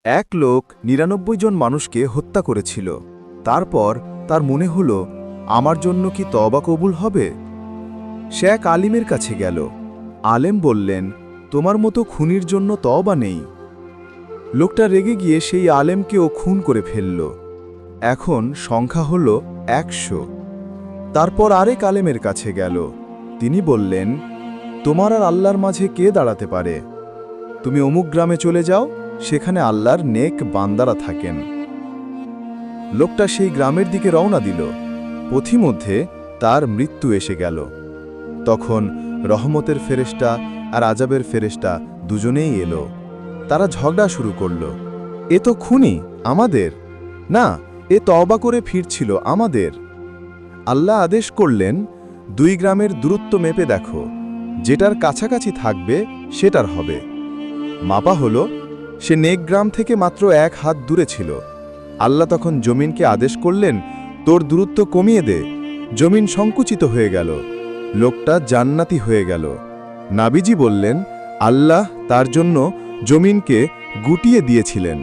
এক লোক ৯৯ জন মানুষকে হত্যা করেছিল। তারপর তার মনে হল, আমার জন্য কি তওবা কবুল হবে? সে এক আলিমের কাছে গেল। আলেম বললেন, তোমার মতো খুনির জন্য তওবা নেই। লোকটা রেগে গিয়ে সেই আলেমকেও খুন করে ফেলল। এখন সংখ্যা হল ১০০। তারপর আরেক আলেমের কাছে গেল। তিনি বললেন, তোমার আর আল্লাহর মাঝে কে দাঁড়াতে পারে? তুমি অমুক গ্রামে চলে যাও, সেখানে আল্লাহর নেক বান্দারা থাকেন। লোকটা সেই গ্রামের দিকে রওনা দিল। পথিমধ্যে তার মৃত্যু এসে গেল। তখন রহমতের ফেরেশতা আর আযাবের ফেরেশতা দুজনেই এলো। তারা ঝগড়া শুরু করল, এ তো খুনি আমাদের, না, এ তওবা করে ফিরছিল আমাদের। আল্লাহ আদেশ করলেন, দুই গ্রামের দূরত্ব মেপে দেখো, যেটার কাছাকাছি থাকবে সেটার হবে। মাপা হলো, সে নেক গ্রাম থেকে মাত্র ১ হাত দূরে ছিল। আল্লাহ তখন জমিনকে আদেশ করলেন, তোর দূরত্ব কমিয়ে দে। জমিন সংকুচিত হয়ে গেল। লোকটা জান্নাতি হয়ে গেল। নাবিজি বললেন, আল্লাহ তার জন্য জমিনকে গুটিয়ে দিয়েছিলেন।